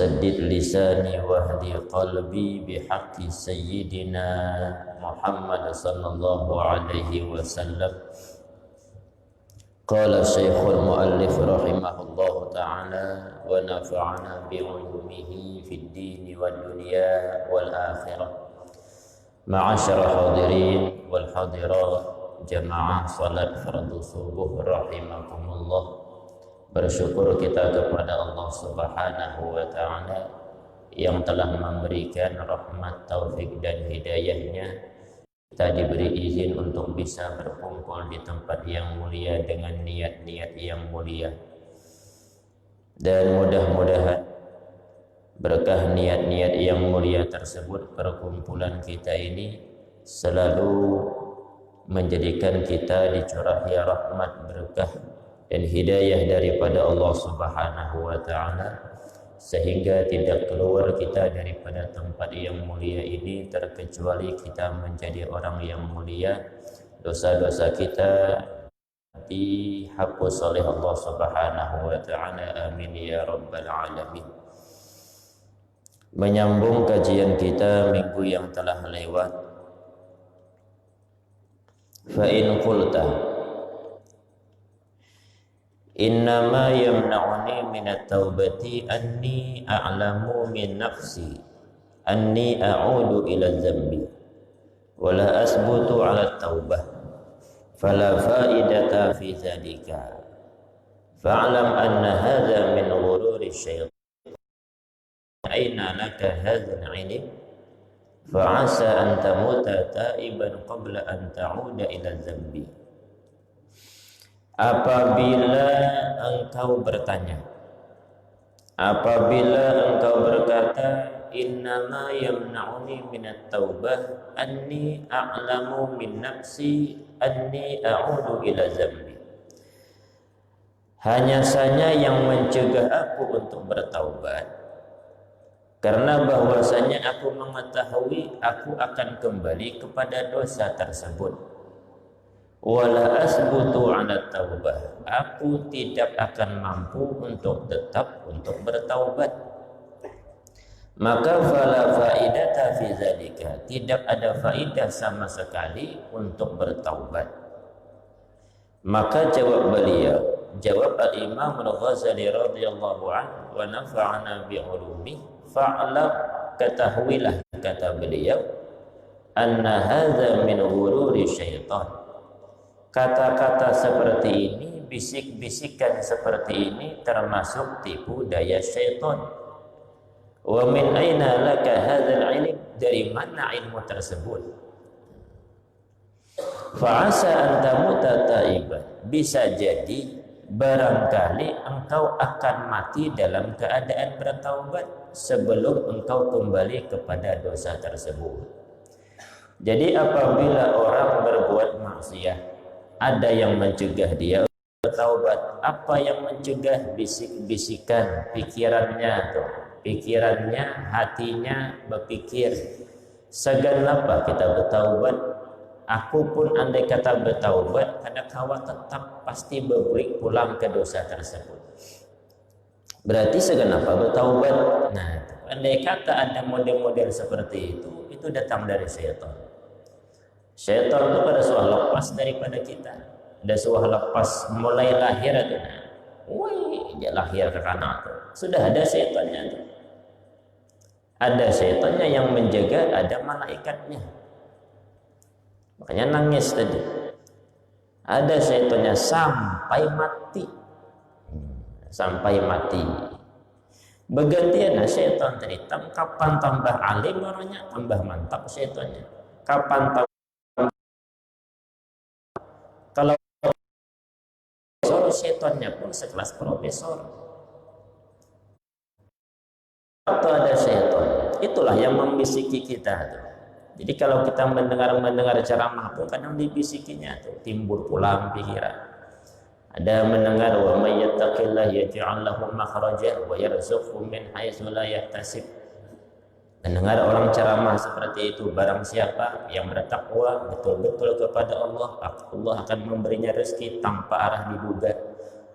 وسدد لساني واهدي قلبي بحق سيدنا محمد صلى الله عليه وسلم. قال الشيخ المؤلف رحمه الله تعالى ونفعنا بعلومه في الدين والدنيا والآخرة. معاشر الحاضرين والحاضرات jamaah salat fardu subuh rahimakumullah. Bersyukur kita kepada Allah Subhanahu wa taala yang telah memberikan rahmat, taufik dan hidayahnya. Kita diberi izin untuk bisa berkumpul di tempat yang mulia dengan niat-niat yang mulia. Dan mudah-mudahan berkah niat-niat yang mulia tersebut, perkumpulan kita ini selalu menjadikan kita dicurahi rahmat, berkah dan hidayah daripada Allah Subhanahu wa taala, sehingga tidak keluar kita daripada tempat yang mulia ini terkecuali kita menjadi orang yang mulia. Dosa-dosa kita dihapus oleh Allah Subhanahu wa taala, amin ya rabbal alamin. Menyambung kajian kita minggu yang telah lewat, fa in qulta innama yamna'uni minat taubati anni a'lamu min nafsi anni a'udu ila dzambi wa la asbutu 'ala taubah fala fa'idata fi dzalika fa'lam anna hadza min ghururi syaitan aina laka hadzal 'ilm fa'asa an tamuta ta'iban qabla an ta'uda ila dzambi. Apabila engkau bertanya, apabila engkau berkata, innama yamna'uni minat taubah anni a'lamu min nafsi anni a'udu ila zambi, hanya saja yang mencegah aku untuk bertaubat karena bahwasanya aku mengetahui aku akan kembali kepada dosa tersebut. Wala asbutu 'ala taubah, aku tidak akan mampu untuk tetap untuk bertaubat. Maka fala faidata fi zalika, tidak ada faidah sama sekali untuk bertaubat. Maka jawab beliau, jawab al-Imam Al-Ghazali radhiyallahu anhu, wa nafa'ana bi ulumi, fa'lam, ketahuilah, kata beliau, anna hadza min ghururi syaitan. Kata-kata seperti ini, bisik-bisikan seperti ini termasuk tipu daya syaitan. Wa min aina laka hadzal ilm, dari mana ilmu tersebut? Fa'asa an tamuta taiban, bisa jadi barangkali engkau akan mati dalam keadaan bertaubat sebelum engkau kembali kepada dosa tersebut. Jadi apabila orang berbuat maksiat, ada yang mencegah dia bertaubat. Apa yang mencegah? Bisik-bisikan pikirannya tuh. Pikirannya, hatinya berpikir, segan apa kita bertaubat? Aku pun andai kata bertaubat, kadang kawan tetap pasti berbalik pulang ke dosa tersebut. Berarti segan apa bertaubat? Nah, andai kata ada model-model seperti itu datang dari syaitan. Syaitan itu pada suah lepas daripada kita. Ada suah lepas mulai lahir itu. Wih, dia lahir ke kanan itu. Sudah ada syaitannya itu. Ada syaitannya yang menjaga, ada malaikatnya. Makanya nangis tadi. Ada syaitannya sampai mati. Sampai mati. Bergantian syaitan tadi. Kapan tambah alim orangnya, tambah mantap syaitannya. Kapan tambah, kalau profesor, syaitannya pun sekelas profesor. Atau ada syaitan, itulah yang membisiki kita tuh. Jadi kalau kita mendengar ceramah pun kadang dibisikinya tuh, timbul pulang pikiran. Ada mendengar wa may yattaqillah yaj'al lahu makhraja wa yarzuqhu min haitsu la yahtasib. Mendengar orang ceramah seperti itu, barang siapa yang bertakwa betul-betul kepada Allah, Allah akan memberinya rezeki tanpa arah diduga.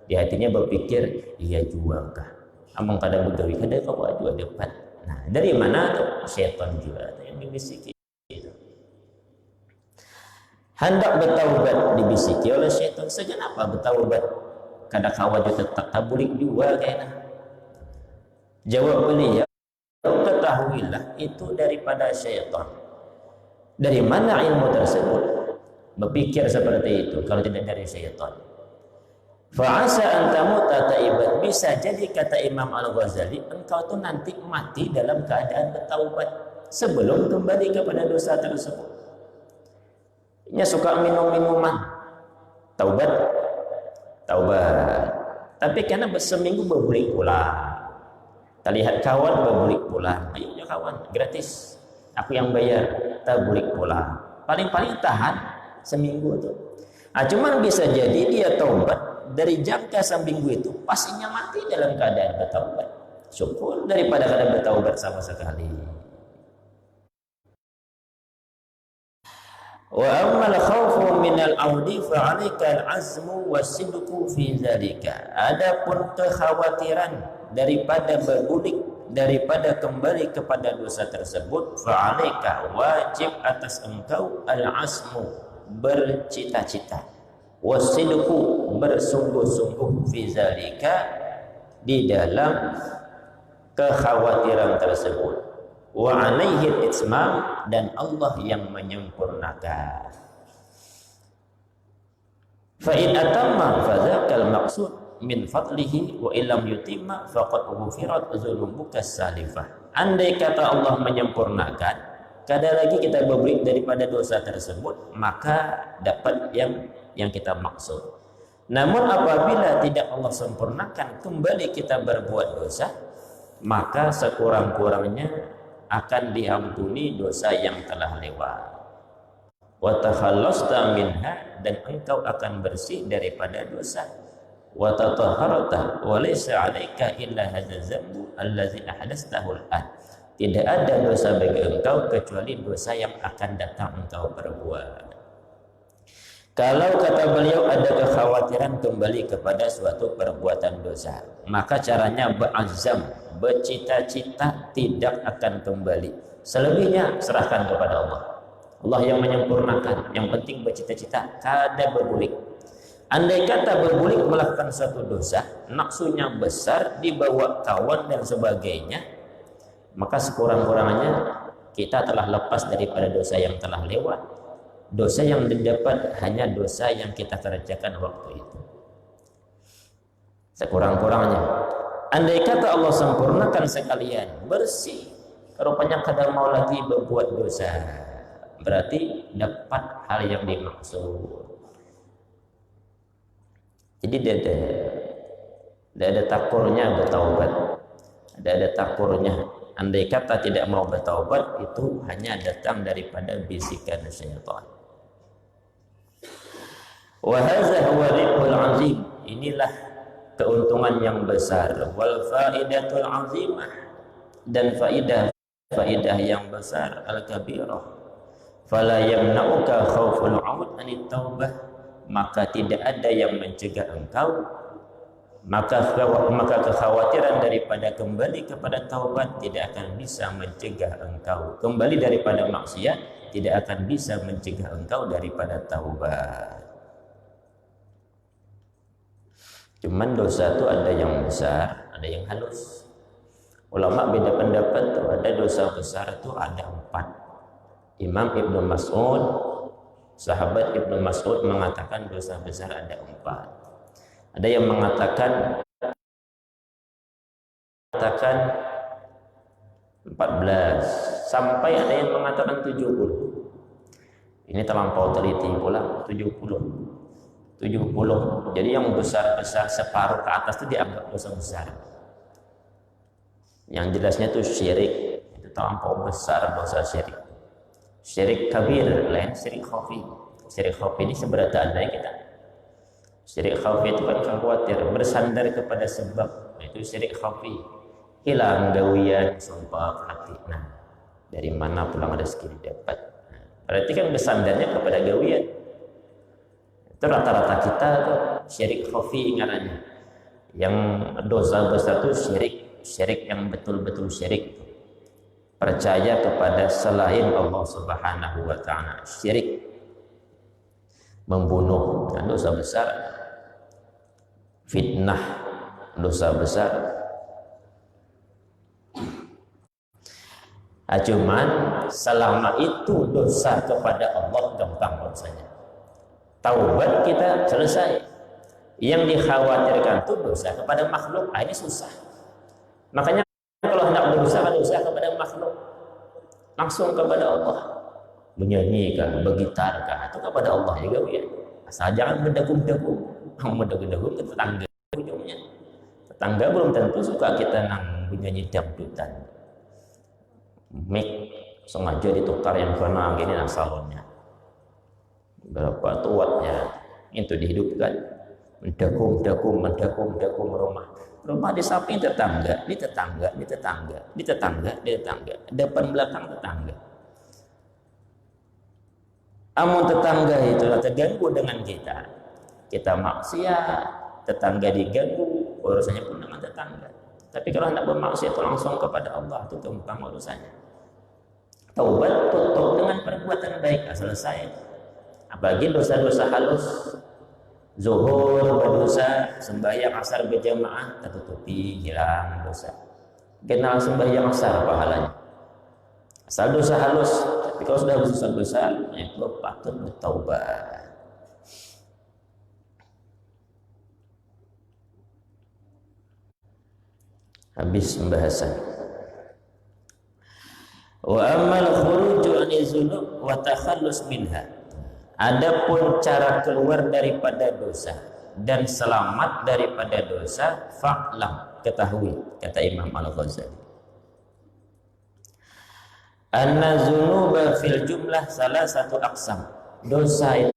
Di hatinya berpikir, iya juangkah Among pada begawi kada kau dua depan. Nah, dari mana tuh? Setan juga yang membisiki itu. Hendak bertaubat dibisiki oleh setan. Segenapa bertaubat? Kada kawa juga tetap tabulik juga kayaknya. Jawab beliau, ketahuilah itu daripada syaitan. Dari mana ilmu tersebut? Berpikir seperti itu kalau tidak dari syaitan. Fa'asa antamu tataibat, bisa jadi kata Imam Al-Ghazali, engkau tuh nanti mati dalam keadaan bertaubat sebelum kembali kepada dosa tersebut. Nya suka minum minuman, taubat. Tapi karena seminggu berbulik pulang. Kita lihat kawan berbulik pulang, ayo ya kawan, gratis. Aku yang bayar, berbulik pulang. Paling-paling tahan seminggu tuh. Nah, cuman bisa jadi dia taubat dari jangka seminggu itu pastinya mati dalam keadaan bertaubat. Syukur daripada kada bertaubat sama sekali. Wa ammal khawfu minal audi fa 'alaika al-'azmu was-sidqu fi dzalika. Adapun kekhawatiran daripada berbulik, daripada kembali kepada dosa tersebut, fa 'alaika wajib atas engkau al-'azmu bercita-cita, was-sidqu bersungguh-sungguh fi dzalika di dalam kekhawatiran tersebut. Wa alaihi al-itmam, dan Allah yang menyempurnakan. Fa in atamma fa dzakal maqsud min fadlihi wa illam yutimma faqad ghufirat dzunubuka salifah. Andai kata Allah menyempurnakan, kada lagi kita berbulik daripada dosa tersebut, maka dapat yang kita maksud. Namun apabila tidak Allah sempurnakan, kembali kita berbuat dosa, maka sekurang-kurangnya akan diampuni dosa yang telah lewat. Wa takhallasta minha, dan engkau akan bersih daripada dosa. Wa tatahharta wa laysa 'alaika illa hadzal dzambu allazi ahdastahu al-an. Tidak ada dosa bagi engkau kecuali dosa yang akan datang engkau perbuat. Kalau kata beliau ada kekhawatiran kembali kepada suatu perbuatan dosa, maka caranya berazam, bercita-cita tidak akan kembali. Selebihnya serahkan kepada Allah. Allah yang menyempurnakan. Yang penting bercita-cita, kada berbulik. Andai kata berbulik melakukan suatu dosa, nafsunya besar, dibawa kawan dan sebagainya, maka sekurang-kurangnya kita telah lepas daripada dosa yang telah lewat. Dosa yang didapat hanya dosa yang kita kerjakan waktu itu. Sekurang-kurangnya. Andai kata Allah sempurnakan sekalian, bersih, rupanya kadang mau lagi berbuat dosa, berarti dapat hal yang dimaksud. Jadi tidak ada takurnya bertaubat, tidak ada takurnya. Andai kata tidak mau bertaubat, itu hanya datang daripada bisikan syaitan. Wa hadza huwa ribhul azim, inilah keuntungan yang besar, wal faidatul azimah, dan faidah yang besar, al kabirah. Fala yamna'uka khauful 'aud anit taubah, maka tidak ada yang mencegah engkau, maka kekhawatiran daripada kembali kepada taubat tidak akan bisa mencegah engkau. Kembali daripada maksiat tidak akan bisa mencegah engkau daripada taubat. Cuman dosa itu ada yang besar, ada yang halus. Ulama beda pendapat tuh, ada dosa besar itu ada 4. Imam Ibnu Mas'ud, sahabat Ibnu Mas'ud mengatakan dosa besar ada 4. Ada yang mengatakan 14, sampai ada yang mengatakan 70. Ini terlampau teliti pula, 70. Jadi yang besar-besar separuh ke atas itu dianggap dosa besar. Yang jelasnya itu syirik, itu terlampau besar dosa syirik. Syirik kabir lain syirik khafi. Syirik khafi ini seberapa adanya kita. Syirik khafi itu kan khawatir, bersandar kepada sebab, itu syirik khafi. Hilang gawian, sumpah hati. Nah, dari mana pulang rezeki dapat? Nah, berarti kan bersandarnya kepada gawian. Itu rata-rata kita tuh syirik khafi ngarannya. Yang dosa besar itu syirik syirik yang betul-betul syirik, percaya kepada selain Allah Subhanahu wa taala, syirik, membunuh dan dosa besar, fitnah dosa besar. Cuman selama itu dosa kepada Allah gampang urusannya. Taubat kita selesai. Yang dikhawatirkan itu dosa kepada makhluk. Ini susah. Makanya kalau hendak berusaha kepada makhluk, langsung kepada Allah. Menyanyikan, bergitarkan, atau kepada Allah juga ya. Asal jangan berdegung-degung. Berdegung-degung ke tetangga ujungnya. Tetangga belum tentu suka kita menyanyi dangdutan. Mic sengaja ditukar yang kena gini salonnya. Berapa wattnya itu dihidupkan. Mendakum rumah di samping tetangga, di tetangga, depan belakang tetangga. Amun tetangga itu terganggu dengan kita maksiat, tetangga diganggu, urusannya pun dengan tetangga. Tapi kalau hendak bermaksiat itu langsung kepada Allah, itu gampang urusannya. Taubat tutup dengan perbuatan baik, selesai. Apalagi dosa-dosa halus, zuhur berdosa, sembahyang asar berjamaah tertutupi, hilang dosa. Kenal sembahyang asar pahalanya. Asal dosa halus, tapi kalau sudah dosa besar, itu patut bertaubat. Habis pembahasan. Wa amal khuruju anil dzunub wa takhallus minha. Adapun cara keluar daripada dosa dan selamat daripada dosa, fa'lam, ketahui, kata Imam Al-Ghazali. Anna dzunuba fil jumlah salah satu aqsam. Dosa itu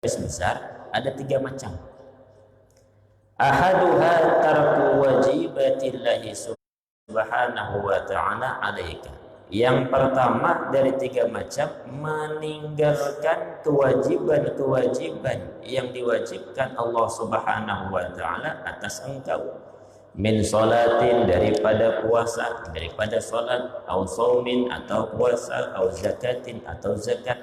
besar ada 3 macam. Ahaduha tarku wajibatillahi subhanahu wa ta'ala alaika. Yang pertama dari 3 macam, meninggalkan kewajiban-kewajiban yang diwajibkan Allah Subhanahu wa taala atas engkau. Min salatin, daripada puasa, daripada salat, au saumin, atau puasa, au zakatin, atau zakat,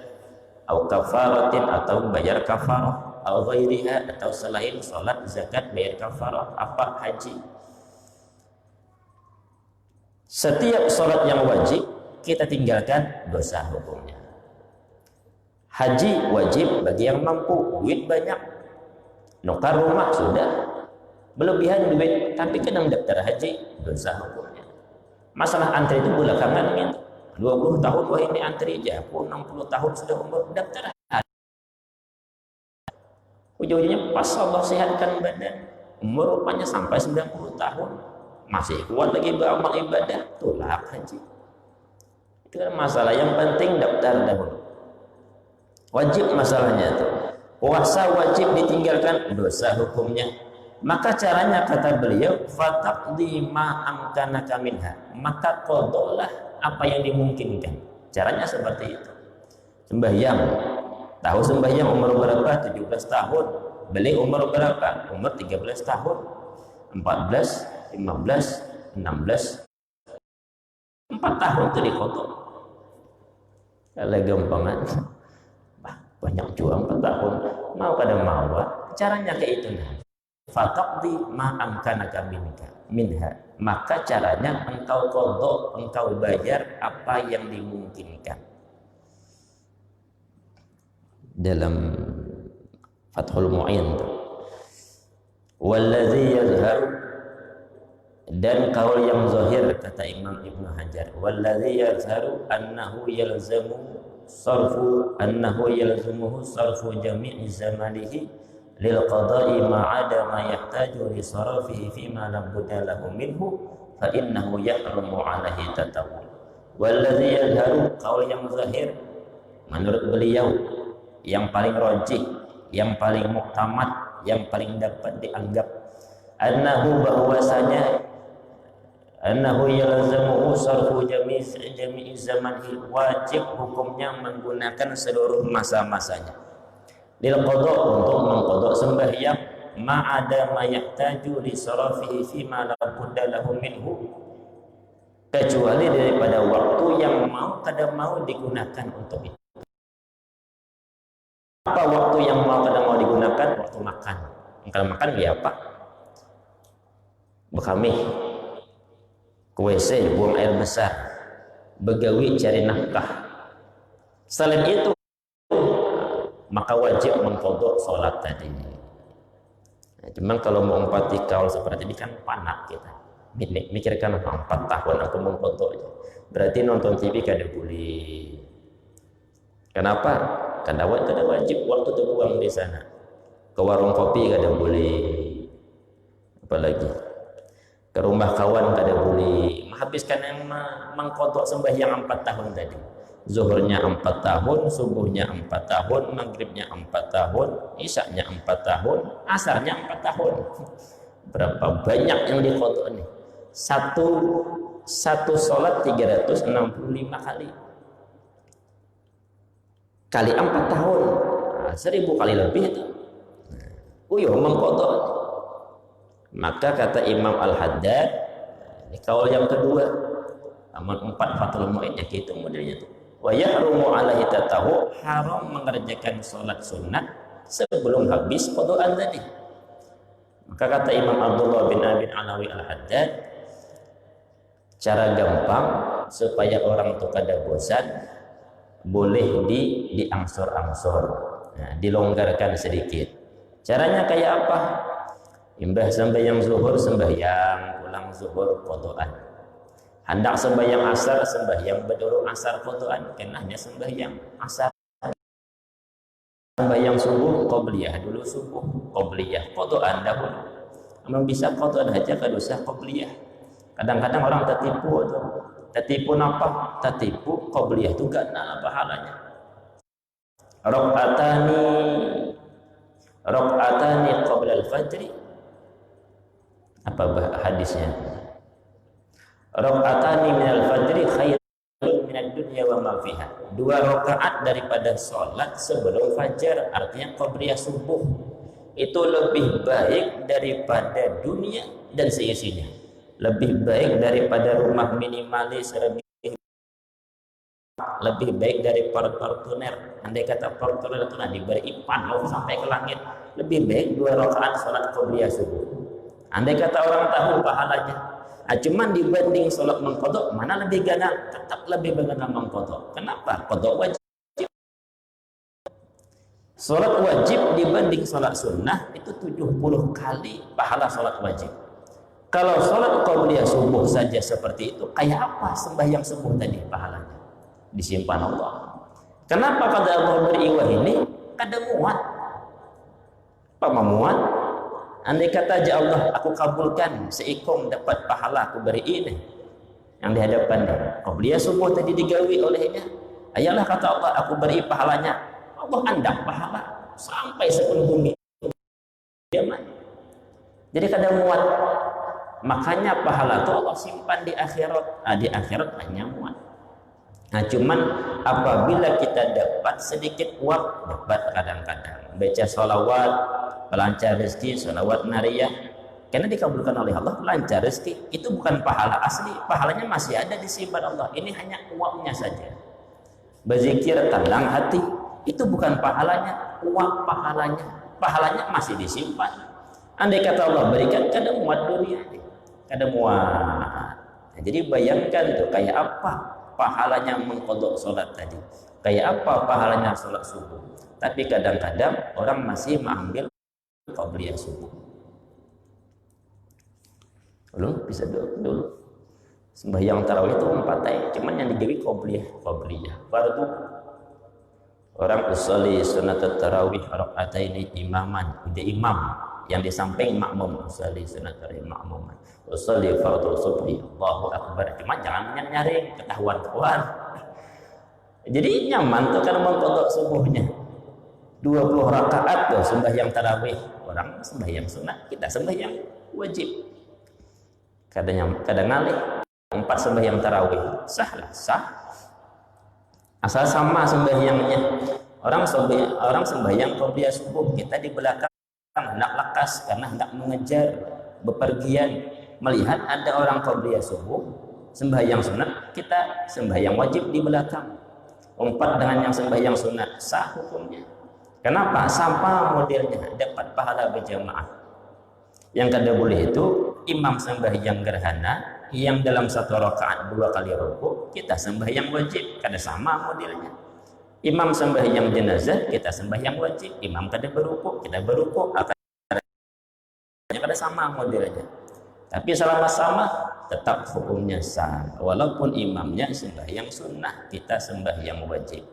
au kafaratin, atau bayar kafarah, au ghairiha, atau selain salat, zakat, bayar kafarah, apa haji. Setiap salat yang wajib kita tinggalkan, dosa hukumnya. Haji wajib bagi yang mampu, duit banyak, nukar rumah sudah, berlebihan duit, tapi kena daftar haji, dosa hukumnya. Masalah antri itu belakangan gitu. 20 tahun wah ini antri aja, aku 60 tahun sudah umur daftar haji. Ujung-ujungnya pas Allah sehatkan badan, umur rupanya sampai 90 tahun, masih kuat lagi beramal ibadah, tolak haji. Itu kan masalah. Yang penting daftar dahulu. Wajib masalahnya itu. Puasa wajib ditinggalkan, dosa hukumnya. Maka caranya kata beliau, fataqdi ma amkanaka minha. Maka qadhalah apa yang dimungkinkan. Caranya seperti itu. Sembahyang. Tahu sembahyang umur berapa? 17 tahun. Beli umur berapa? Umur 13 tahun. 14, 15, 16. 4 tahun itu dikodok. Kalau gampangan, banyak juang 4 tahun, mau kada mau, caranya kayak itu. Fataqdi ma amkanaka minha. Maka caranya engkau qadha, engkau bayar apa yang dimungkinkan. Dalam Fathul Mu'in, wallazi yazharu, dan kaul yang zahir kata Imam Ibnu Hajar, wallazi yazharu annahu yalzamuhu sarfu jami'i zamanihi lil qada'i ma'ada ma yahtaju li sarafihi fi ma lam budalahu minhu fa innahu yahrumu 'alaihi tatawwu. Wallazi yazharu, kaul yang zahir menurut beliau, yang paling rajih, yang paling muktamad, yang paling dapat dianggap, annahu yalzamuhu sarfu jami'i zamanihi, wajib hukumnya menggunakan seluruh masa-masanya lil qada, untuk mengqada sembahyang, ma'ada ma yahtaju li sarafihi fi ma la budda lahu minhu, kecuali daripada waktu yang kadang mau digunakan untuk itu. Apa waktu yang kadang mau digunakan? Waktu makan. Kalau makan ya apa? Bekami, ke WC, buang air besar, begawi cari nafkah. Selain itu, maka wajib mengqadha sholat tadi. Nah, cuman kalau mau empati kaul seperti ini kan panak kita. Mikirkan 4 tahun aku mengqadha aja. Berarti nonton TV kada boleh. Kenapa? Kada wajib waktu terbuang di sana. Ke warung kopi kada boleh. Apalagi ke rumah kawan kada boleh. Menghabiskan yang mengqadha sembahyang 4 tahun tadi. Zuhurnya 4 tahun, subuhnya 4 tahun, maghribnya 4 tahun, isyaknya 4 tahun, asarnya 4 tahun. Berapa banyak yang diqadha nih? Satu sholat 365 kali. Kali 4 tahun. 1000 kali lebih itu. Mengqadha. Maka kata Imam Al-Haddad, ini kaul yang kedua, amal 4 Fathul Mu'in ya gitu modelnya tuh. Wa yahrumu alaihi tatawu, haram mengerjakan sholat sunat sebelum habis qadaan tadi. Maka kata Imam Abdullah bin Abi Alawi Al-Haddad, cara gampang supaya orang itu kada bosan, boleh diangsur-angsur, dilonggarkan sedikit. Caranya kayak apa? Imbah sembahyang zuhur sembahyang, pulang zuhur qadaan. Hendak sembahyang asar sembahyang berduru asar qadaan, kenahnya sembahyang asar. Sembahyang subuh qabliyah dulu subuh, qabliyah qadaan dahulu. Memang bisa qadaan aja kada usah qabliyah. Kadang-kadang orang tertipu tuh. Tertipu apa? Tertipu qabliyah itu gak ada pahalanya. Raq'atani qabla al-fajri. Apa hadisnya? Raq'atani minal fajri khairun minad dunya wa ma fiha. 2 rakaat daripada salat sebelum fajar, artinya qabliyah subuh. Itu lebih baik daripada dunia dan seisinya. Lebih baik daripada rumah minimalis, lebih baik dari Fortuner. Andai kata Fortuner itu diberi ipan sampai ke langit, lebih baik 2 rakaat salat qabliyah subuh. Andai kata orang tahu pahalanya, cuman dibanding sholat mengqadha, mana lebih ganal? Tetap lebih berganal mengqadha. Kenapa? Qadha wajib. Sholat wajib dibanding sholat sunnah itu 70 kali pahala sholat wajib. Kalau sholat qabliyah subuh saja seperti itu, kayak apa sembahyang subuh tadi pahalanya? Disimpan Allah. Kenapa kata Allah beriwah ini? Kada muat. Apa memuat? Andai kata aja Allah, aku kabulkan seikong dapat pahala aku beri ini yang dihadapan dia. Qabliyah subuh tadi digawi olehnya. Ayalah kata Allah, aku beri pahalanya. Allah andak pahala sampai sepenuh bumi. Jadi kadang muat. Makanya pahala itu Allah simpan di akhirat. Di akhirat hanya muat. Cuman apabila kita dapat sedikit uap, dapat kadang-kadang baca sholawat, pelancar rezeki, sholawat nariyah, karena dikabulkan oleh Allah, lancar rezeki. Itu bukan pahala asli, pahalanya masih ada disimpan Allah. Ini hanya uapnya saja. Berzikir tenang hati, itu bukan pahalanya, uap pahalanya masih disimpan. Andai kata Allah berikan, kada muat dunia, kada muat. Jadi bayangkan tuh kayak apa pahalanya mengqadha sholat tadi, kayak apa pahalanya sholat subuh. Tapi kadang-kadang orang masih mengambil qabliyah subuh. Bisa dulu. Sembahyang tarawih itu 4 cuman yang digawi qabliyah. Fardu orang usolli sunat tarawih raka'ataini imaman, ide imam yang di samping makmum, usolli sunat tarawih makmuman. Usolli fardhu subhi, Allahu akbar. Cuma jangan nyari ketahuan. Jadi nyaman tuh kan mengqadha subuhnya. 20 rakaat tuh sembahyang tarawih. Orang sembahyang sunat, kita sembahyang wajib. Kadang ngalih 4 sembahyang tarawih. Sah. Asal sama sembahyangnya. Orang sembahyang qabliyah subuh, kita di belakang hendak lekas karena hendak mengejar bepergian, melihat ada orang qabliyah subuh sembahyang sunat, kita sembahyang wajib di belakang, umpat dengan yang sembahyang sunat, sah hukumnya. Kenapa? Sama modelnya, dapat pahala berjamaah. Yang kada boleh itu imam sembahyang gerhana yang dalam satu rakaat 2 kali rukuk, kita sembahyang wajib, kada sama modelnya. Imam sembahyang jenazah, kita sembahyang wajib, imam kada berukuk, kita berukuk, kada sama modelnya. Tapi selama sama tetap hukumnya sah, walaupun imamnya sembahyang sunnah, kita sembahyang wajib.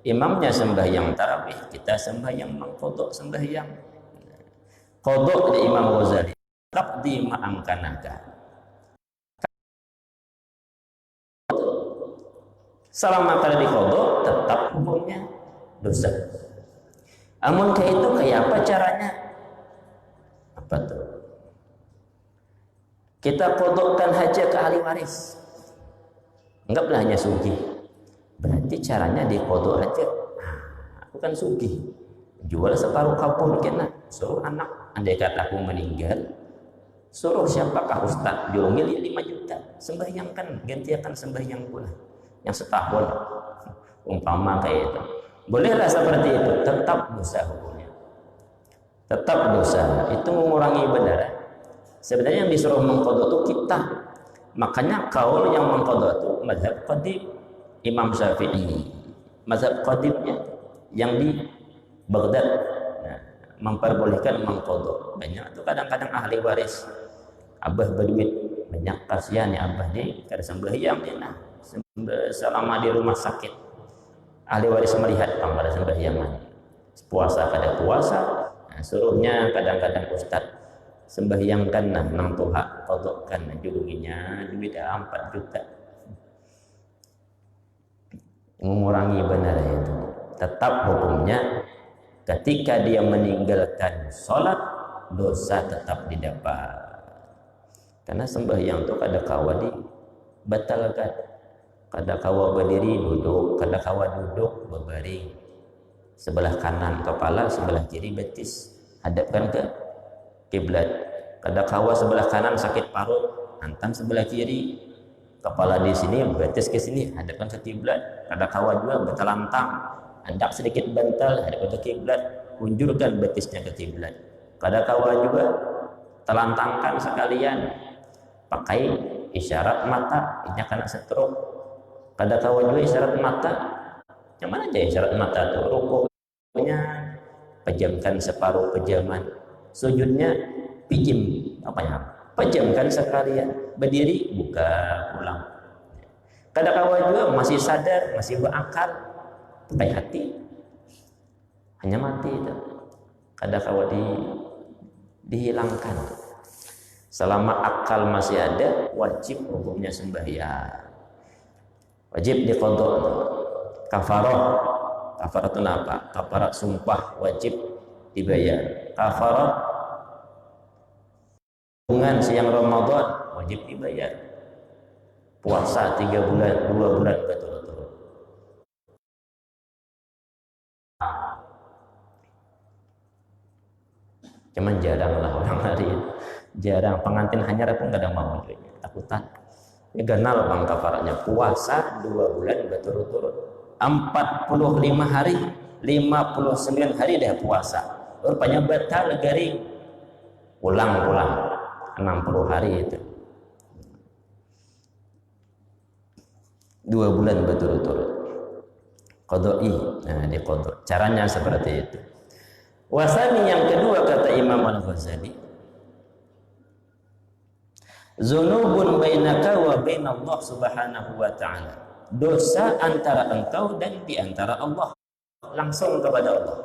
Imamnya sembahyang tarawih, kita sembahyang mengqadha sembahyang. Qadha di Imam Ghazali, taqdi ma'amkanaka. Selama kada diqadha tetap hukumnya dosa. Amun kayak itu kayak apa caranya? Apa tuh? Kita kodokkan haja ke ahli waris, anggaplah hanya sugih, berarti caranya dikodok aja. Aku kan sugih, jual separuh kampung kena, suruh anak, andai kata aku meninggal, suruh siapakah ustaz, jual milik 5 juta, sembahyangkan, gantiakan sembahyang pula yang setahun, umpama kayak itu. Bolehlah seperti itu, tetap dosa hukumnya, tetap dosa, itu mengurangi ibadah. Sebenarnya yang disuruh mengqadha itu kita. Makanya kaul yang mengqadha itu mazhab qadim Imam Syafi'i. Mazhab qadimnya yang di Baghdad, nah, memperbolehkan mengqadha. Banyak itu kadang-kadang ahli waris abah berduit banyak, kasihan ya abah nih kada sembahyang dia, nah selama di rumah sakit ahli waris melihat pada sembahyangan, puasa kada puasa, nah, suruhnya kadang-kadang ustaz sembahyangkan nah nang tuha kodokkan judunginya duit 4 juta, mengurangi benar itu. Tetap hukumnya ketika dia meninggalkan sholat, dosa tetap didapat, karena sembahyang itu kada kawa dibatalkan, kada kawa berdiri duduk, kada kawa duduk berbaring, sebelah kanan kepala, sebelah kiri betis, hadapkan ke kiblat. Kada kawa sebelah kanan sakit parut, hantam sebelah kiri, kepala di sini, betis ke sini, hadapkan ke kiblat. Kada kawa juga bertelantang, hendak sedikit bantal, hadapkan ke kiblat, unjurkan betisnya ke kiblat. Kada kawa juga telantangkan sekalian, pakai isyarat mata, ini kena stroke. Kada kawa juga isyarat mata, yang mana aja isyarat mata tuh, rukuknya pejamkan separuh pejaman, sujudnya pijim, apa ya, pejamkan sekalian, berdiri buka ulang. Kada kawa juga masih sadar, masih berakal, pakai hati, hanya mati itu. Kada kawa dihilangkan. Selama akal masih ada, wajib hukumnya sembahyang, wajib diqadha. Kafarah, kafarah itu apa? Kafarah sumpah wajib dibayar. Kafarah hubungan siang Ramadan wajib dibayar. Puasa 3 bulan, 2 bulan berturut-turut. Cuman jarang lah orang hari ini, jarang pengantin hanyar pun kadang mau juga, takutan. Ini ganal bang kafarahnya, puasa 2 bulan berturut-turut, 45 hari, 59 hari dah puasa. Rupanya batal garing, ulang-ulang 60 hari itu, 2 bulan berturut-turut qadai. Nah, diqadha. Caranya seperti itu. Wasani yang kedua kata Imam Al-Ghazali, dzunubun bainaka wa bainallah subhanahu wa ta'ala, dosa antara engkau dan di antara Allah, langsung kepada Allah.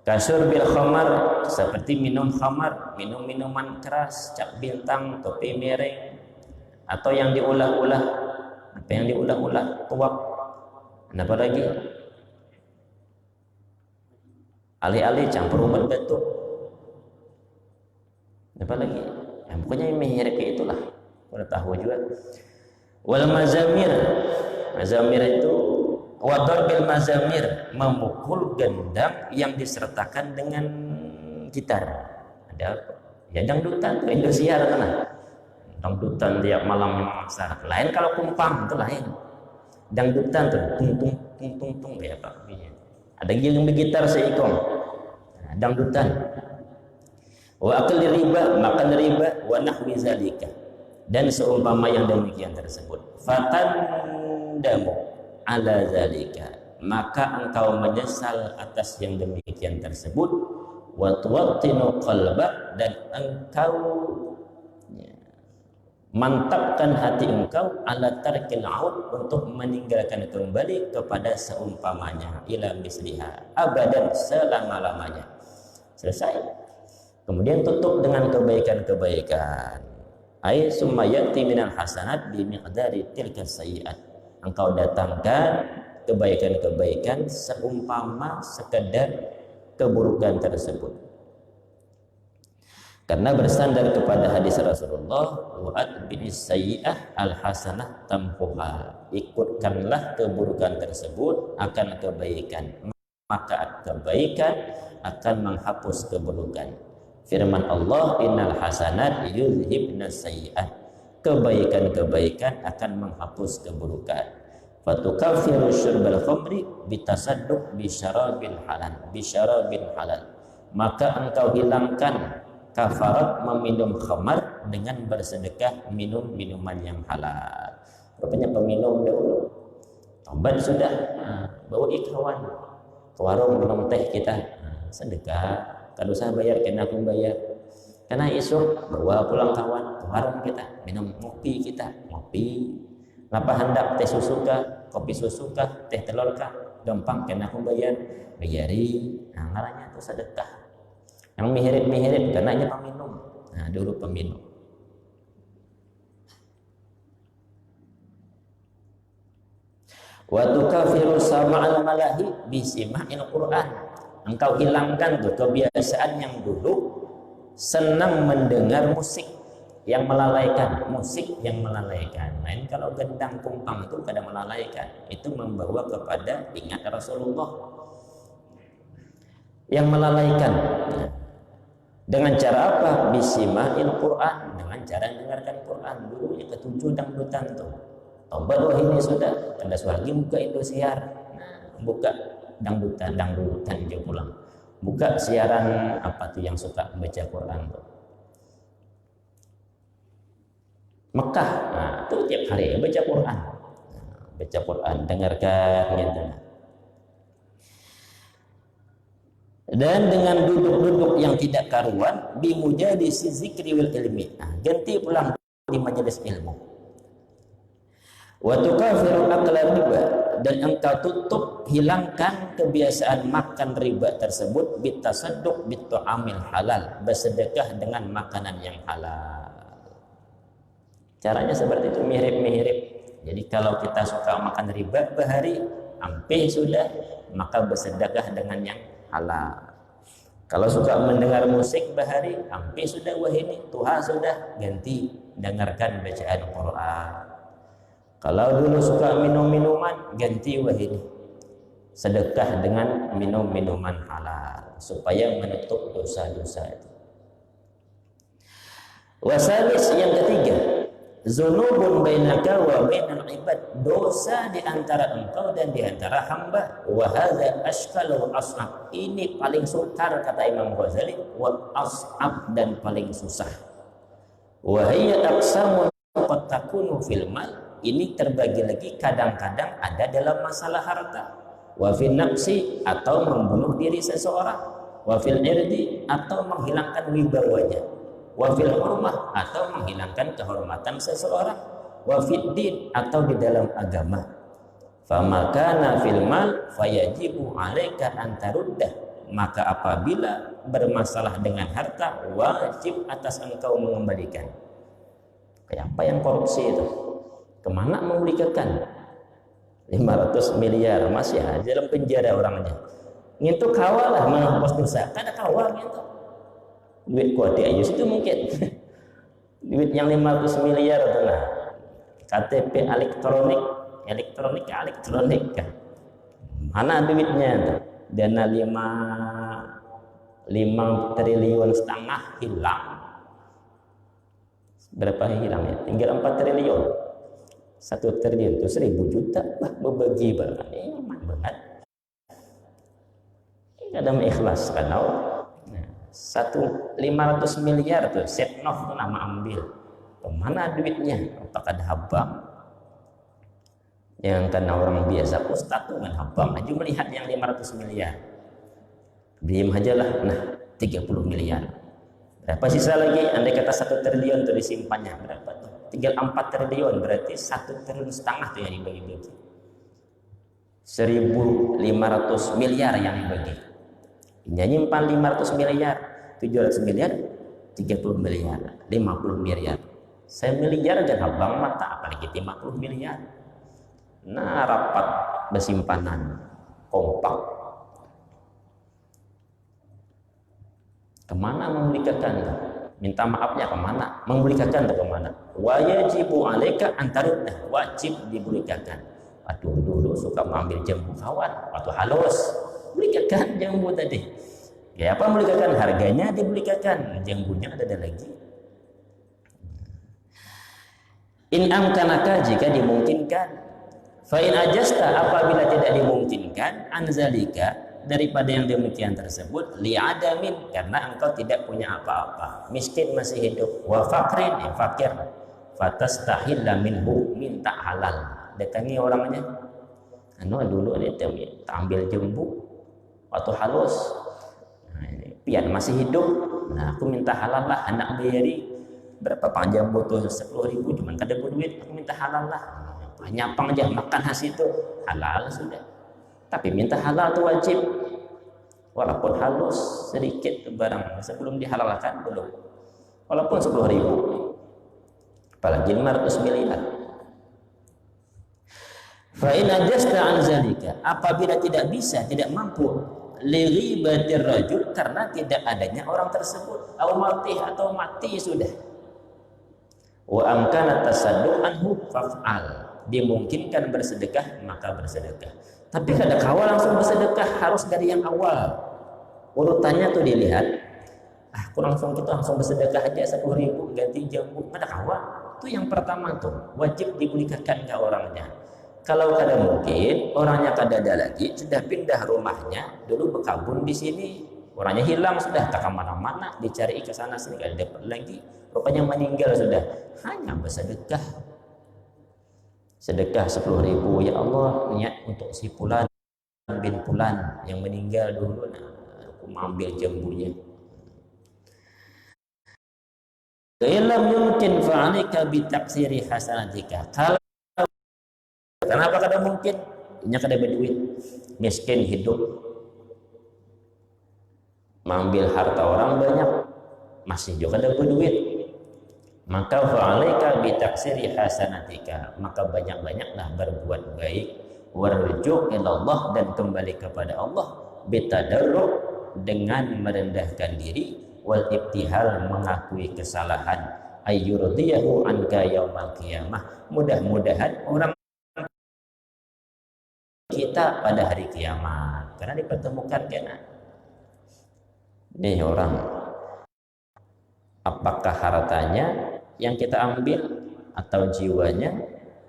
Kasyurbil khamar, seperti minum khamar, minum minuman keras, cap bintang, topi mereng, atau yang diulah-ulah. Apa yang diulah-ulah? Tuak. Apa lagi? Alih-alih campur obat batuk. Apa lagi? Ya, pokoknya mirip kayak itulah. Udah tahu juga. Wal mazamir, mazamir itu wadar bil mazamir, memukul gendang yang disertakan dengan gitar. Ada apa? Ya dangdutan tuh Indosiar sana. Dangdutan tiap malam memaksa. Lain kalau kumpang itu lain. Dangdutan tuh tung tung tung tung tung ya Pak. Ada yang gitar seikong. Nah, dangdutan. Wa akli riba, makan riba, wa nahwi zalika. Dan seumpama yang demikian tersebut. Fatandamu ala zalika. Maka engkau menyesal atas yang demikian tersebut, wa tuwattinu qalbak, dan engkau mantapkan hati engkau ala tarkil aud, untuk meninggalkan kembali kepada seumpamanya, ila misliha abadan, selama-lamanya. Selesai. Kemudian tutup dengan kebaikan-kebaikan. Ai summa yati minal hasanat bi miqdari tilka sayyi'at. Engkau datangkan kebaikan-kebaikan seumpama sekedar keburukan tersebut. Karena bersandar kepada hadis Rasulullah, wa'at binis sayyi'ah al-hasanah tampuha. Ikutkanlah keburukan tersebut akan kebaikan, maka kebaikan akan menghapus keburukan. Firman Allah, innal hasanat yuzhibna sayyi'at. Kebaikan-kebaikan akan menghapus keburukan. Fatukaffiru syurbal khamri bitasadduq bisyarabil halal. Maka engkau hilangkan kafarat meminum khamar dengan bersedekah minum minuman yang halal. Rupanya peminum dahulu tobat sudah, bawa kawan ke warung minum teh kita, sedekah. Kalau saya bayar, kena aku bayar. Karena esok bawa pulang kawan ke warung kita, minum ngopi kita, ngopi. Ngapa hendak teh susu kah, kopi susu kah, teh telur kah, gampang kena aku bayar, bayari. Nah, ngarannya itu sedekah. Yang mihirit-mihirit karena ini peminum. Nah, dulu peminum. Wa tukafiru sama'al malahi bisima'il Qur'an. Engkau hilangkan tuh kebiasaan yang dulu senang mendengar musik yang melalaikan, Lain kalau gendang kumpang itu pada melalaikan, itu membawa kepada ingat Rasulullah. Yang melalaikan dengan cara apa? Bisima'il Qur'an, dengan cara mendengarkan Quran. Dulu yang ketujuh dangdutan tuh. Tobat wah ini sudah, ada suaranya buka Indosiar. Nah, buka dangdutan dia pulang. Buka siaran apa tuh yang suka baca Quran tuh. Mekah, nah itu tiap hari baca Quran. Baca Quran, dengarkan gitu. Dan dengan duduk-duduk yang tidak karuan, bimujadisi zikri wal ilmi. Nah, ganti pulang di majelis ilmu. Wa tukafiru akla riba, dan engkau tutup, hilangkan kebiasaan makan riba tersebut, bitasadduq bit'amil halal, bersedekah dengan makanan yang halal. Caranya seperti itu, mirip-mirip. Jadi kalau kita suka makan riba bahari, ampih sudah, maka bersedekah dengan yang halal. Kalau suka mendengar musik bahari, ampih sudah, wah ini Tuhan sudah, ganti dengarkan bacaan Quran. Kalau dulu suka minum minuman, ganti wah ini sedekah dengan minum minuman halal supaya menutup dosa-dosa itu. Wasalis yang ketiga, dzunubun bainaka wa bainal ibad, dosa di antara engkau dan di antara hamba. Wa hadza ashkalu as'ab, ini paling sukar kata Imam Ghazali, wa as'ab, dan paling susah. Wa hiya aqsamun qad takunu fil mal, ini terbagi lagi, kadang-kadang ada dalam masalah harta. Wa fil nafsi, atau membunuh diri seseorang. Wa fil irdi, atau menghilangkan wibawanya. Wa fil hurmah, atau menghilangkan kehormatan seseorang. Wa fid din, atau di dalam agama. Fama kana fil mal fayajibu 'alaika an taruddah, maka apabila bermasalah dengan harta, wajib atas engkau mengembalikan. Kayak apa yang korupsi itu? Kemana memulihkan? 500 miliar masih aja dalam penjara orangnya. Itu kawal lah menghapus dosa. Kada kawal gitu. Duit kode aja itu mungkin. Duit yang 500 miliar itu nah. KTP elektronik kan. Mana duitnya tuh? Dana 5 5,5 triliun hilang. Berapa hilang ya? Tinggal 4 triliun. 1 triliun itu 1.000 juta. Wah, berbagi banget. Aman banget. Ada ikhlas kan? Nah, 500 miliar tuh Setnov tuh nama ambil. Kemana duitnya? Apakah ada habang? Yang karena orang biasa ustaz tuh kan habang aja melihat yang 500 miliar. Diam aja lah. Nah, 30 miliar. Berapa sisa lagi? Andai kata 1 triliun tuh disimpannya, berapa tuh? Tinggal 4 triliun, berarti 1,5 triliun tuh yang dibagi-bagi. 1.500 miliar yang dibagi. Nyimpan 500 miliar, 700 miliar, 30 miliar, 50 miliar. Saya miliar dan habang mata, apalagi 50 miliar. Nah, rapat bersimpanan, kompak. Kemana memberikan? Minta maafnya kemana? Memberikan ke kemana? Wajibu alaika antaruddah, wajib diberikan. Aduh, dulu suka mengambil jambu kawan, waktu halus, berikan jambu tadi. Ya apa berikan? Harganya diberikan, jambunya ada lagi. In amkanaka, jika dimungkinkan. Fa in ajasta, apabila tidak dimungkinkan, anzalika, daripada yang demikian tersebut, li'adamin, karena engkau tidak punya apa-apa, miskin masih hidup, wa fakrin, fakir, fatastahilla minhu, minta halal. Datangi orangnya, dulu dia ambil jembu waktu halus, pian masih hidup, nah aku minta halal lah, anak bayari berapa panjang butuh 10.000, cuman kada duit, aku minta halal lah. Nyapang aja makan hasil itu halal sudah, tapi minta halal itu wajib, walaupun halus sedikit barang sebelum dihalalkan belum, walaupun 10.000, apalagi 500 miliar. Fa in ajasta an zalika, apabila tidak bisa, tidak mampu, li ghibatir rajul, karena tidak adanya orang tersebut, atau mati sudah, wa amkana tasadduq anhu faf'al, dimungkinkan bersedekah maka bersedekah. Tapi kada kawal langsung bersedekah, harus dari yang awal. Urutannya tuh dilihat. Aku langsung bersedekah aja 10.000 ganti jambu, kada kawal. Itu yang pertama tuh, wajib diberikan ke orangnya. Kalau kada mungkin, orangnya kada ada lagi, sudah pindah rumahnya, dulu berkabun di sini, orangnya hilang sudah, tak kemana-mana, dicari ke sana sini kada dapat lagi, rupanya meninggal sudah, hanya bersedekah. Sedekah 10.000, ya Allah, niat untuk si Fulan bin Fulan yang meninggal dulu, nah, aku mengambil jambunya. Ilam yumkin fa'alika bitaksiri hasanatika. Kalau kenapa kada mungkin? Nya kada berduit, miskin hidup, mengambil harta orang banyak, masih juga kada berduit. Maka fa'alaika bitaksiri hasanatika, maka banyak-banyaklah berbuat baik, warju ilallah, dan kembali kepada Allah, bitadarru, dengan merendahkan diri, wal ibtihal, mengakui kesalahan, ayyurdiyahu anka yaumal qiyamah, mudah-mudahan orang kita pada hari kiamat, karena dipertemukan kena nih orang, apakah hartanya yang kita ambil, atau jiwanya,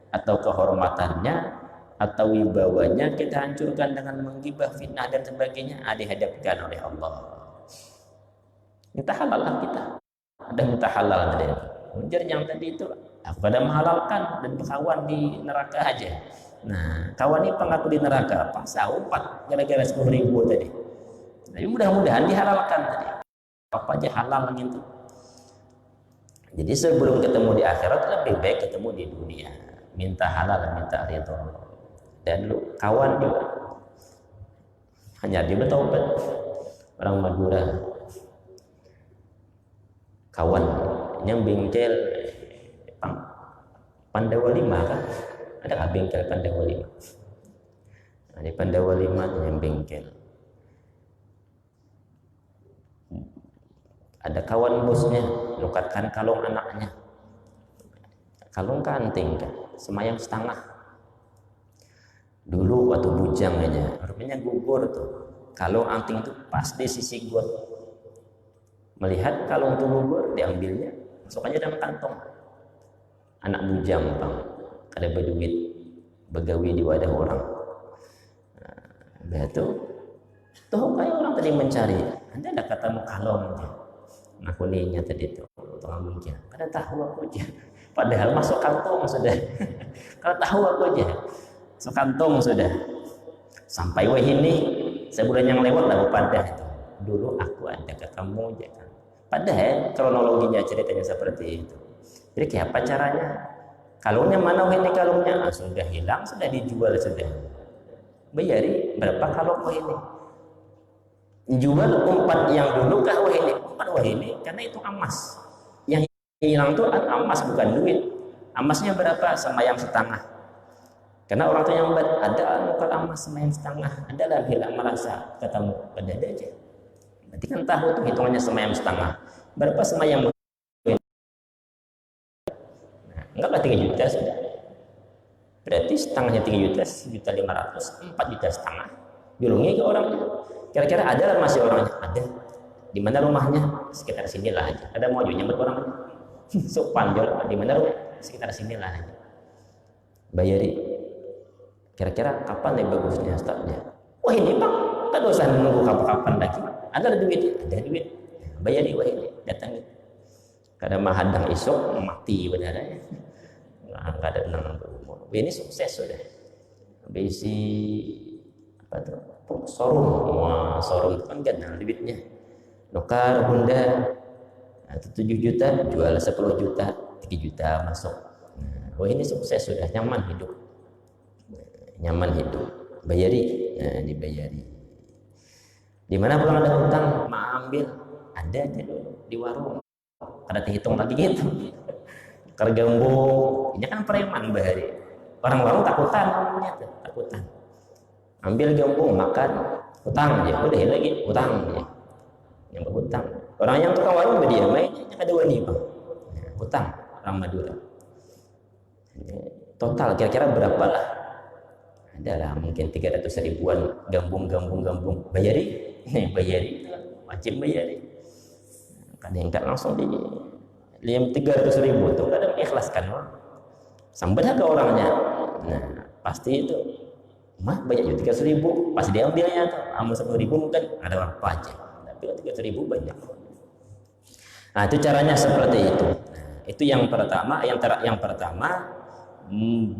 atau kehormatannya, atau wibawanya kita hancurkan dengan menggibah, fitnah dan sebagainya, dihadapkan oleh Allah. Minta halal lah kita, ada minta halal tadi. Ujar yang tadi itu, aku pada menghalalkan dan berkawan di neraka aja. Nah, kawan ini pengaku di neraka, pas umpat gara-gara 10.000 tadi. Tapi mudah-mudahan dihalalkan tadi. Apa aja halal gitu. Jadi sebelum ketemu di akhirat, lebih baik ketemu di dunia. Minta halal, minta ridho. Dan lu kawan juga, hanya dia bertaubat. Orang Madura, kawan yang bengkel Pandawa 5 kan? Ada bengkel Pandawa 5. Nah, di Pandawa 5 yang bengkel. Ada kawan bosnya, nukatkan kalung anaknya. Kalung kanting kan, semayang setengah. Dulu waktu bujang aja, rupanya gugur tuh. Kalung anting tuh pas di sisi got. Melihat kalung itu gugur, diambilnya, masuk aja dalam kantong. Anak bujang, Bang, ada berduit, begawi di wadah orang. Nah, tuh kayak orang tadi mencari, ada nggak katamu kalung? Nah kuningnya tadi tuh, mungkin. Kada tahu aku aja. Padahal masuk kantong sudah. Kada tahu aku aja. Masuk kantong sudah. Sampai wah ini sebulan yang lewat lah pada itu. Dulu aku ada ketemu aja kan. Padahal kronologinya ceritanya seperti itu. Jadi kayak apa caranya? Kalungnya mana wah ini kalungnya? Sudah hilang, sudah dijual sudah. Bayari berapa kalung wah ini? Jual umpat yang dulu kah wah ini? Umpat wah ini karena itu emas. Yang hilang tuh emas bukan duit. Emasnya berapa? Semayam setengah. Karena orang tua yang ada bukan emas semayam setengah. Adalah hilang merasa ketemu pada aja. Berarti kan tahu tuh hitungannya semayam setengah. Berapa semayam? Nah, enggaklah 3 juta sudah. Berarti setengahnya 3 juta, 1.500.000, 4 juta setengah. Julungi ke orangnya. Kira-kira ada lah masih orangnya? Ada. Di mana rumahnya? Sekitar sinilah aja. Ada mau nyambut orangnya? Sopan jual. Di mana rumah? Sekitar sinilah aja. Bayari. Kira-kira kapan nih bagusnya startnya? Wah ini Bang, tak usah menunggu kapan-kapan lagi. Ada duit? Ada duit. Bayari wah ini, datangi. Kada mahadang isuk mati beneran. Nggak ada nang berumur. Ini sukses sudah. Bisi apa tuh? Showroom. Wah, showroom itu kan ganda duitnya. Nukar Honda 7 juta, jual 10 juta, 3 juta masuk. Wah ini sukses sudah, nyaman hidup. Nyaman hidup. Bayari, nah dibayari. Di mana pulang ada hutang, ambil. Ada dulu di warung. Kada dihitung lagi gitu. Kergambung, ini kan preman bahari. Orang warung takutan namanya tuh, takutan. Ambil gambung, makan, hutang aja, udah lagi hutang aja. Yang berhutang. Orang yang tukang warung berdiam, mainnya ada wani Bang. Hutang orang Madura. Total kira-kira berapa lah? Adalah mungkin 300 ribuan gambung. Bayari, bayari, wajib bayari. Kadang yang tak langsung di 300 ribu itu kadang ikhlaskan sampai ke orangnya. Nah pasti itu mah banyak juga 300 ribu pas diambilnya tuh amal 10 ribu mungkin ada apa aja, tapi 300 ribu banyak. Nah itu caranya seperti itu. Nah, itu yang pertama. Yang pertama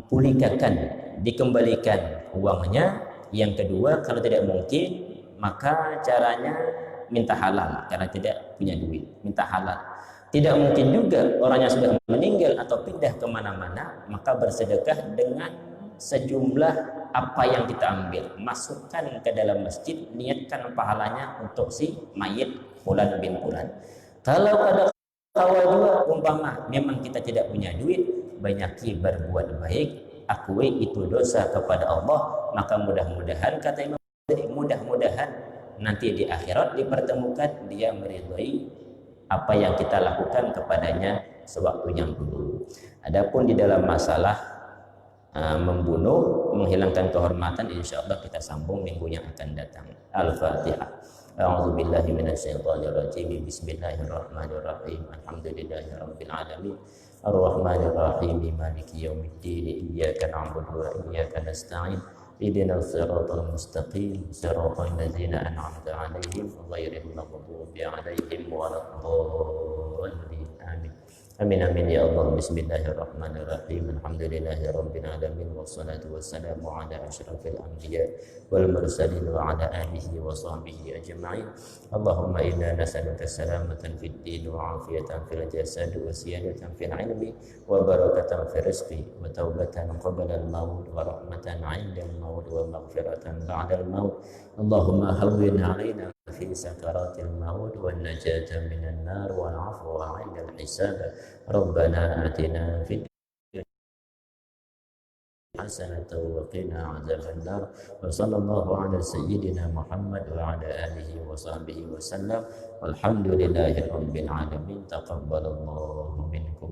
pulihkan, dikembalikan uangnya. Yang kedua kalau tidak mungkin maka caranya minta halal karena tidak punya duit, minta halal. Tidak mungkin juga orangnya sudah meninggal atau pindah kemana-mana, maka bersedekah dengan sejumlah apa yang kita ambil, masukkan ke dalam masjid, niatkan pahalanya untuk si mayit fulan bin fulan. Kalau ada kawan juga umpama memang kita tidak punya duit, banyaki berbuat baik, akui itu dosa kepada Allah, maka mudah-mudahan kata Imam, mudah-mudahan nanti di akhirat dipertemukan dia meridhai apa yang kita lakukan kepadanya sewaktu yang dulu. Adapun di dalam masalah membunuh, menghilangkan kehormatan, insyaallah kita sambung minggu yang akan datang. Al-Fatihah. A'udzubillahi minasyaitonirrajim. Bismillahirrahmanirrahim. Alhamdulillahirabbil alamin. Ar-Rahmanirrahim. Maliki yaumiddin. Iyyaka na'budu wa iyyaka nasta'in. اهدنا الصراط المستقيم صراط الذين أنعمت عليهم غير المغضوب عليهم ولا الضالين آمين آمين آمين يا الله. بسم الله الرحمن الرحيم. الحمد لله رب العالمين والصلاة والسلام على أشرف الأنبياء والمرسلين وعلى آله وصحبه أجمعين. اللهم إنا نسألك السلامة في الدين وعافية في الجسد وزيادة في العلم وبركة في الرزق وتوبة قبل الموت ورحمة عند الموت ومغفرة بعد الموت. اللهم هون علينا في سكرات الموت والنجاة من النار والعفو عند الحساب. ربنا آتنا في حسنة وقنا عذاب النار. وصلى الله على سيدنا محمد وعلى آله وصحبه وسلم. والحمد لله رب العالمين. تقبل الله منكم.